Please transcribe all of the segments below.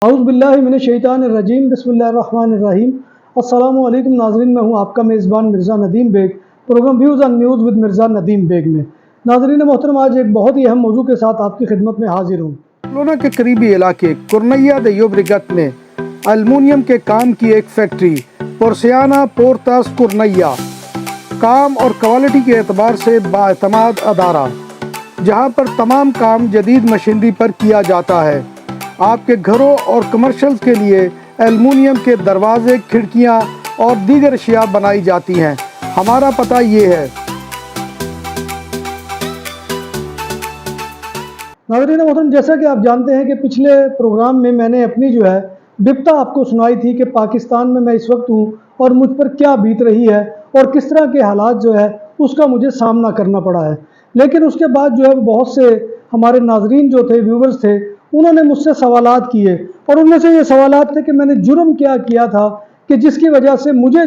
اعوذ باللہ من الشیطان الرجیم، بسم اللہ الرحمن الرحیم۔ السلام علیکم ناظرین، میں ہوں آپ کا میزبان Mirza Nadeem Baig, programme views and news with Mirza Nadeem Baig میں۔ ناظرین محترم، آج ایک بہت ہی اہم موضوع کے ساتھ آپ کی خدمت میں حاضر ہوں۔ بارسلونا کے قریبی علاقے کورنیا de Llobregat میں المونیم کے کام کی ایک فیکٹری پورسیانا پورتاس کورنیا کام اور کوالٹی کے اعتبار سے بااعتماد ادارہ، جہاں پر تمام کام جدید مشینری پر کیا جاتا ہے۔ آپ کے گھروں اور کمرشلز کے لیے ایلومینیم کے دروازے، کھڑکیاں اور دیگر اشیاء بنائی جاتی ہیں۔ ہمارا پتہ یہ ہے۔ ناظرین محترم، جیسا کہ آپ جانتے ہیں کہ پچھلے پروگرام میں نے اپنی بپتا آپ کو سنائی تھی کہ پاکستان میں اس وقت ہوں اور مجھ پر کیا بیت رہی ہے اور کس طرح کے حالات اس کا مجھے سامنا کرنا پڑا ہے۔ لیکن اس کے بعد بہت سے ہمارے ناظرین تھے، ویورز تھے، انہوں نے مجھ سے سوالات کیے، اور ان میں سے یہ سوالات تھے کہ میں نے جرم کیا کیا تھا کہ جس کی وجہ سے مجھے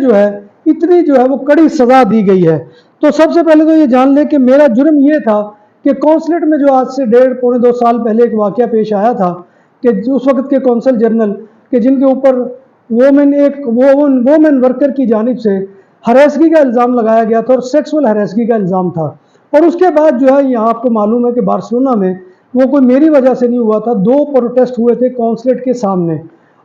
اتنی وہ کڑی سزا دی گئی ہے۔ تو سب سے پہلے تو یہ جان لیں کہ میرا جرم یہ تھا کہ کونسلیٹ میں آج سے 1.5-2 سال پہلے ایک واقعہ پیش آیا تھا کہ اس وقت کے کونسل جنرل کہ جن کے اوپر وومن ورکر کی جانب سے ہراسگی کا الزام لگایا گیا تھا اور سیکسول ہراسگی کا الزام تھا۔ اور اس کے بعد یہاں آپ کو معلوم ہے کہ بارسلونا میں وہ کوئی میری وجہ سے نہیں ہوا تھا، 2 پروٹیسٹ ہوئے تھے کونسلیٹ کے سامنے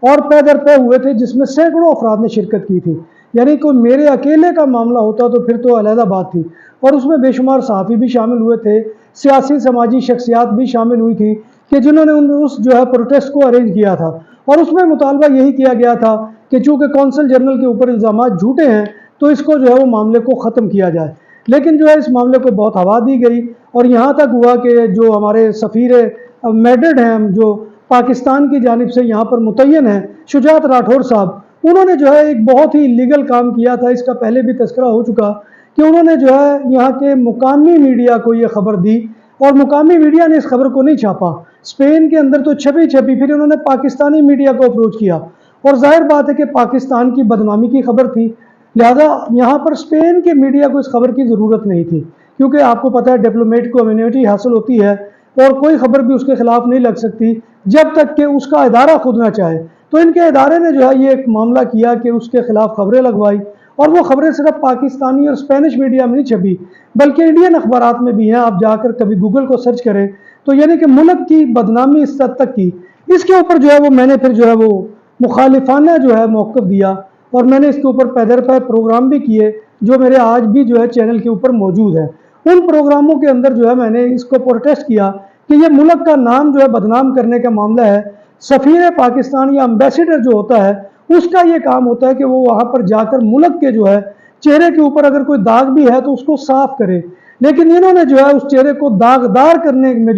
اور پے در پے ہوئے تھے، جس میں سینکڑوں افراد نے شرکت کی تھی۔ یعنی کوئی میرے اکیلے کا معاملہ ہوتا تو پھر تو علیحدہ بات تھی، اور اس میں بے شمار صحافی بھی شامل ہوئے تھے، سیاسی سماجی شخصیات بھی شامل ہوئی تھی کہ جنہوں نے اس پروٹیسٹ کو ارینج کیا تھا، اور اس میں مطالبہ یہی کیا گیا تھا کہ چونکہ کونسل جنرل کے اوپر الزامات جھوٹے ہیں تو اس کو وہ معاملے کو ختم کیا جائے۔ لیکن اس معاملے کو بہت ہوا دی گئی، اور یہاں تک ہوا کہ جو ہمارے سفیر میڈرڈ ہیں جو پاکستان کی جانب سے یہاں پر متعین ہیں، شجاعت راٹھور صاحب، انہوں نے ایک بہت ہی لیگل کام کیا تھا۔ اس کا پہلے بھی تذکرہ ہو چکا کہ انہوں نے یہاں کے مقامی میڈیا کو یہ خبر دی، اور مقامی میڈیا نے اس خبر کو نہیں چھاپا، اسپین کے اندر تو چھپی پھر انہوں نے پاکستانی میڈیا کو اپروچ کیا، اور ظاہر بات ہے کہ پاکستان کی بدنامی کی خبر تھی، لہذا یہاں پر اسپین کے میڈیا کو اس خبر کی ضرورت نہیں تھی، کیونکہ آپ کو پتہ ہے ڈپلومیٹ کو امیونٹی حاصل ہوتی ہے اور کوئی خبر بھی اس کے خلاف نہیں لگ سکتی جب تک کہ اس کا ادارہ خود نہ چاہے۔ تو ان کے ادارے نے یہ ایک معاملہ کیا کہ اس کے خلاف خبریں لگوائی، اور وہ خبریں صرف پاکستانی اور اسپینش میڈیا میں نہیں چھپی بلکہ انڈین اخبارات میں بھی ہیں۔ آپ جا کر کبھی گوگل کو سرچ کریں تو یعنی کہ ملک کی بدنامی اس حد تک کی، اس کے اوپر وہ میں نے پھر وہ مخالفانہ موقف دیا، اور میں نے اس کے اوپر پے در پے پروگرام بھی کیے جو میرے آج بھی چینل کے اوپر موجود ہے۔ ان پروگراموں کے اندر میں نے اس کو پروٹیسٹ کیا کہ یہ ملک کا نام بدنام کرنے کا معاملہ ہے۔ سفیر پاکستان یا امبیسیڈر جو ہوتا ہے اس کا یہ کام ہوتا ہے کہ وہ وہاں پر جا کر ملک کے چہرے کے اوپر اگر کوئی داغ بھی ہے تو اس کو صاف کرے، لیکن انہوں نے اس چہرے کو داغدار کرنے میں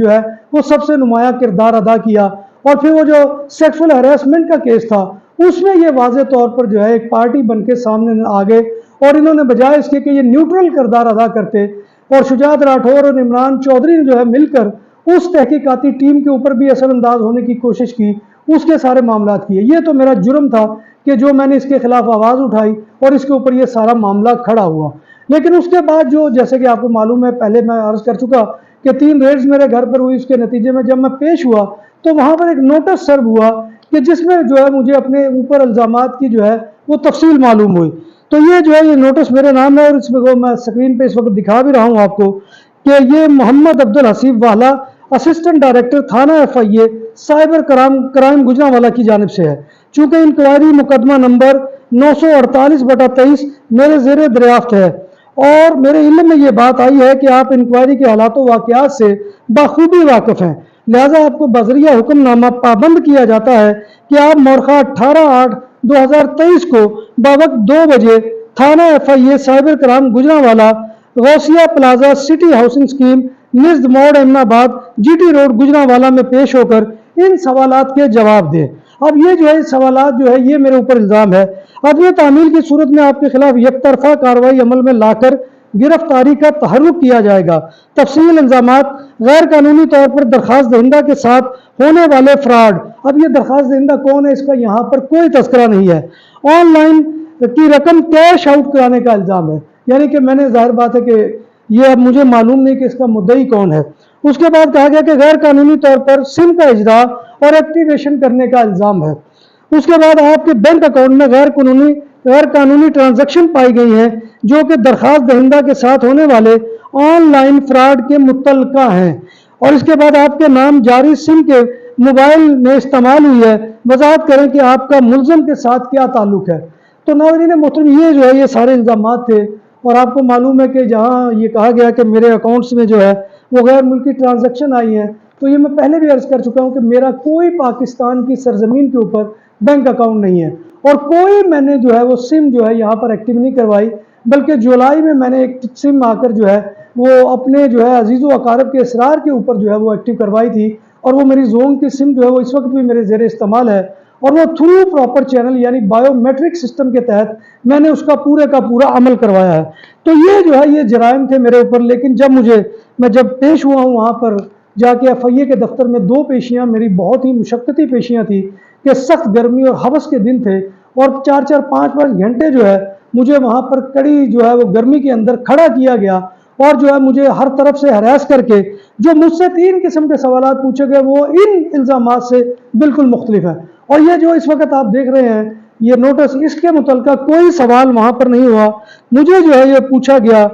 وہ سب سے نمایاں کردار ادا کیا۔ اور پھر وہ سیکسول ہراسمنٹ کا کیس تھا، اس میں یہ واضح طور پر ایک پارٹی بن کے سامنے آ گئے، اور انہوں نے بجائے اس کے کہ یہ نیوٹرل کردار ادا کرتے، اور شجاعت راٹھور اور عمران چودھری نے مل کر اس تحقیقاتی ٹیم کے اوپر بھی اثر انداز ہونے کی کوشش کی، اس کے سارے معاملات کیے۔ یہ تو میرا جرم تھا کہ میں نے اس کے خلاف آواز اٹھائی اور اس کے اوپر یہ سارا معاملہ کھڑا ہوا۔ لیکن اس کے بعد جیسے کہ آپ کو معلوم ہے، پہلے میں عرض کر چکا کہ 3 ریڈز میرے گھر پر ہوئی، اس کے نتیجے میں جب میں پیش ہوا تو وہاں پر ایک نوٹس سرو ہوا کہ جس میں مجھے اپنے اوپر الزامات کی وہ تفصیل معلوم ہوئی۔ تو یہ نوٹس میرے نام ہے، اور اس میں اسکرین پہ اس وقت دکھا بھی رہا ہوں آپ کو کہ یہ محمد عبدالحسیب والا، اسسٹنٹ ڈائریکٹر تھانہ FIA سائبر کرائم گجرانوالہ کی جانب سے ہے۔ چونکہ انکوائری مقدمہ نمبر 948/23 میرے زیر دریافت ہے، اور میرے علم میں یہ بات آئی ہے کہ آپ انکوائری کے حالات و واقعات سے بخوبی واقف ہیں، لہذا آپ کو بذریعہ حکم نامہ پابند کیا جاتا ہے کہ آپ مورخہ 18/8/2023 کو بوقت 2 بجے تھانہ FIA سائبر کرائم گجرانوالہ، غوثیہ پلازا، سٹی ہاؤسنگ سکیم، نزد موڑ، امن آباد، GT روڈ، گجرانوالہ میں پیش ہو کر ان سوالات کے جواب دیں۔ اب یہ سوالات یہ میرے اوپر الزام ہے۔ اب یہ تعمیل کی صورت میں آپ کے خلاف یک طرفہ کارروائی عمل میں لا کر گرفتاری کا تحرک کیا جائے گا۔ تفصیل الزامات: غیر قانونی طور پر درخواست دہندہ کے ساتھ ہونے والے فراڈ۔ اب یہ درخواست دہندہ کون ہے اس کا یہاں پر کوئی تذکرہ نہیں ہے۔ آن لائن کی رقم کیش آؤٹ کرانے کا الزام ہے، یعنی کہ میں نے ظاہر بات ہے کہ یہ اب مجھے معلوم نہیں کہ اس کا مدعی کون ہے۔ اس کے بعد کہا گیا کہ غیر قانونی طور پر سم کا اجرا اور ایکٹیویشن کرنے کا الزام ہے۔ اس کے بعد آپ کے بینک اکاؤنٹ میں غیر قانونی ٹرانزیکشن پائی گئی ہیں جو کہ درخواست دہندہ کے ساتھ ہونے والے آن لائن فراڈ کے متعلقہ ہیں۔ اور اس کے بعد آپ کے نام جاری سم کے موبائل میں استعمال ہوئی ہے، وضاحت کریں کہ آپ کا ملزم کے ساتھ کیا تعلق ہے۔ تو ناظرین محترم، یہ جو ہے یہ سارے الزامات تھے، اور آپ کو معلوم ہے کہ جہاں یہ کہا گیا کہ میرے اکاؤنٹس میں جو ہے وہ غیر ملکی ٹرانزیکشن آئی ہیں، تو یہ میں پہلے بھی عرض کر چکا ہوں کہ میرا کوئی پاکستان کی سرزمین کے اوپر بینک اکاؤنٹ نہیں ہے، اور کوئی میں نے جو ہے وہ سم جو ہے یہاں پر ایکٹیو نہیں کروائی، بلکہ جولائی میں نے ایک سم آ کر جو ہے وہ اپنے جو ہے عزیز و اقارب کے اسرار کے اوپر جو ہے وہ ایکٹیو کروائی تھی، اور وہ میری زون کی سم جو ہے وہ اس وقت بھی میرے زیر استعمال ہے، اور وہ تھرو پراپر چینل یعنی بایو میٹرک سسٹم کے تحت میں نے اس کا پورے کا پورا عمل کروایا ہے۔ تو یہ جو ہے یہ جرائم تھے میرے اوپر، لیکن میں جب پیش ہوا ہوں وہاں پر جا کے ایف آئی اے کے دفتر میں، 2 پیشیاں میری بہت ہی مشقتی پیشیاں تھی کہ سخت گرمی اور حبس کے دن تھے، اور 4-4 5-5 گھنٹے جو ہے مجھے وہاں پر کڑی جو ہے وہ گرمی کے اندر کھڑا کیا گیا، اور جو ہے مجھے ہر طرف سے ہراس کر کے جو مجھ سے 3 قسم کے سوالات پوچھے گئے وہ ان الزامات سے بالکل مختلف ہے۔ اور یہ جو اس وقت آپ دیکھ رہے ہیں یہ نوٹس، اس کے متعلقہ کوئی سوال وہاں پر نہیں ہوا، مجھے جو ہے یہ پوچھا گیا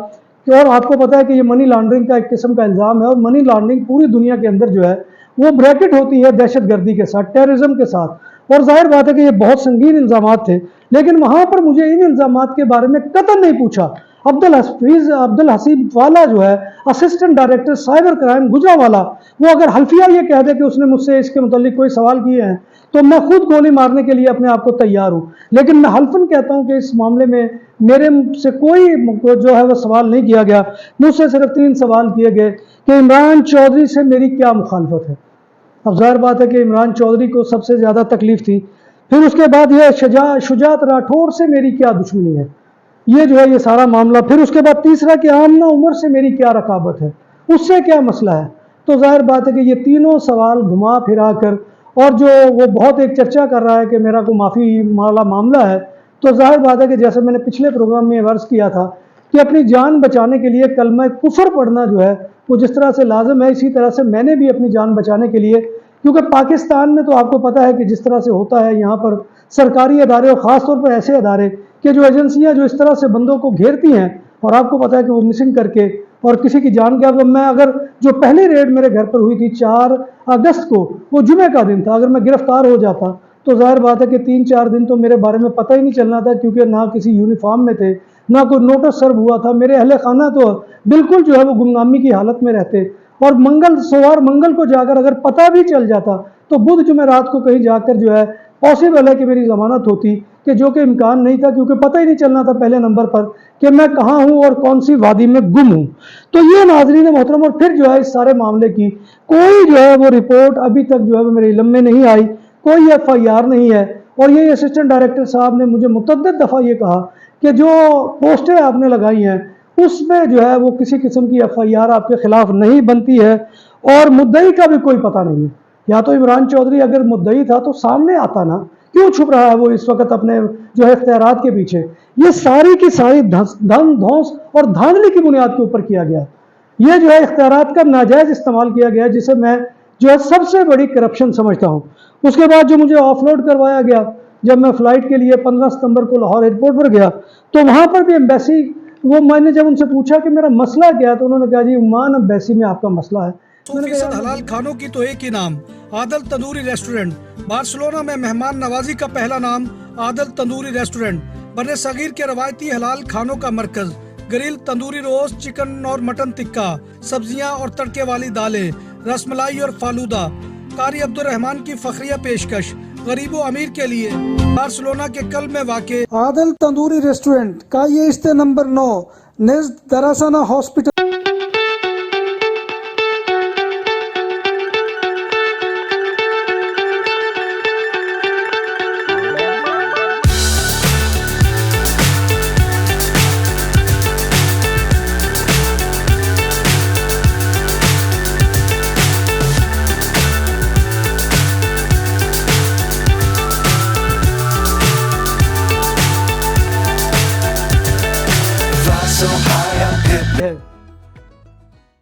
کہ، اور آپ کو پتا ہے کہ یہ منی لانڈرنگ کا ایک قسم کا الزام ہے، اور منی لانڈرنگ پوری دنیا کے اندر جو ہے وہ بریکٹ ہوتی ہے دہشت گردی کے ساتھ، ٹیررزم کے ساتھ، اور ظاہر بات ہے کہ یہ بہت سنگین الزامات تھے، لیکن وہاں پر مجھے ان الزامات کے بارے میں قطعاً نہیں پوچھا۔ عبد الحسیب والا جو ہے assistant director cyber crime Gujranwala, وہ اگر حلفیہ یہ کہہ دے کہ اس نے مجھ سے اس کے متعلق کوئی سوال کیے ہیں تو میں خود گولی مارنے کے لیے اپنے آپ کو تیار ہوں، لیکن میں حلفاً کہتا ہوں کہ اس معاملے میں میرے سے کوئی جو ہے وہ سوال نہیں کیا گیا۔ مجھ سے صرف 3 سوال کیے گئے کہ عمران چودھری سے میری کیا مخالفت ہے۔ اب ظاہر بات ہے کہ عمران چودھری کو سب سے زیادہ تکلیف تھی۔ پھر اس کے بعد یہ شجاعت راٹھور سے میری کیا دشمنی ہے، یہ جو ہے یہ سارا معاملہ۔ پھر اس کے بعد تیسرا کہ آمنہ عمر سے میری کیا رقابت ہے، اس سے کیا مسئلہ ہے۔ تو ظاہر بات ہے کہ یہ تینوں سوال گھما پھرا کر، اور جو وہ بہت ایک چرچا کر رہا ہے کہ میرا کوئی معافی والا معاملہ ہے، تو ظاہر بات ہے کہ جیسے میں نے پچھلے پروگرام میں عرض کیا تھا کہ اپنی جان بچانے کے لیے کلمہ کفر پڑھنا جو ہے وہ جس طرح سے لازم ہے، اسی طرح سے میں نے بھی اپنی جان بچانے کے لیے، کیونکہ پاکستان میں تو آپ کو پتہ ہے کہ جس طرح سے ہوتا ہے یہاں پر سرکاری ادارے، اور خاص طور پر ایسے ادارے کہ جو ایجنسیاں جو اس طرح سے بندوں کو گھیرتی ہیں، اور آپ کو پتہ ہے کہ وہ مسنگ کر کے اور کسی کی جان کے، میں اگر جو پہلی ریڈ میرے گھر پر ہوئی تھی 4 اگست کو، وہ جمعہ کا دن تھا، اگر میں گرفتار ہو جاتا تو ظاہر بات ہے کہ 3-4 دن تو میرے بارے میں پتہ ہی نہیں چلنا تھا، کیونکہ نہ کسی یونیفارم میں تھے، نہ کوئی نوٹس سرو ہوا تھا، میرے اہل خانہ تو بالکل جو ہے وہ گمنامی کی حالت میں رہتے، اور منگل کو جا کر اگر پتہ بھی چل جاتا تو بدھ جمعرات کو کہیں جا کر جو ہے پاسبل ہے کہ میری ضمانت ہوتی، کہ جو کہ امکان نہیں تھا، کیونکہ پتہ ہی نہیں چلنا تھا پہلے نمبر پر کہ میں کہاں ہوں اور کون سی وادی میں گم ہوں۔ تو یہ ناظرین محترم، اور پھر جو ہے اس سارے معاملے کی کوئی جو ہے وہ رپورٹ ابھی تک جو ہے وہ میرے علم میں نہیں آئی، کوئی ایف آئی آر نہیں ہے، اور یہ اسسٹنٹ ڈائریکٹر صاحب نے مجھے متعدد دفعہ یہ کہا کہ جو پوسٹیں آپ نے لگائی ہیں اس میں جو ہے وہ کسی قسم کی ایف آئی آر آپ کے خلاف نہیں بنتی ہے، اور مدعی کا بھی کوئی پتہ نہیں ہے۔ یا تو عمران چودھری اگر مدعی تھا تو سامنے آتا نا، کیوں چھپ رہا ہے وہ اس وقت اپنے جو ہے اختیارات کے پیچھے؟ یہ ساری کی ساری دھونس اور دھاندلی کی بنیاد کے اوپر کیا گیا، یہ جو ہے اختیارات کا ناجائز استعمال کیا گیا، جسے میں جو ہے سب سے بڑی کرپشن سمجھتا ہوں۔ اس کے بعد جو مجھے آف لوڈ کروایا گیا، جب میں فلائٹ کے لیے 15 ستمبر کو لاہور ایئرپورٹ پر گیا، تو وہاں پر بھی ایمبیسی، وہ میں نے جب ان سے پوچھا کہ میرا مسئلہ کیا ہے، تو انہوں نے کہا جی عمان ایمبیسی میں آپ کا مسئلہ ہے۔ 100% حلال کھانوں کی تو ایک ہی نام، عادل تندوری ریسٹورنٹ۔ بارسلونا میں مہمان نوازی کا پہلا نام عادل تندوری ریسٹورنٹ، بر صغیر کے روایتی حلال کھانوں کا مرکز، گرل تندوری روسٹ، چکن اور مٹن ٹکا، سبزیاں اور تڑکے والی دالیں، رس ملائی اور فالودہ۔ قاری عبدالرحمان کی فخریہ پیشکش غریب و امیر کے لیے، بارسلونا کے قلب میں واقع عادل تندوری ریسٹورنٹ کا یہ استے نمبر 9 نزد دراسانہ ہاسپٹل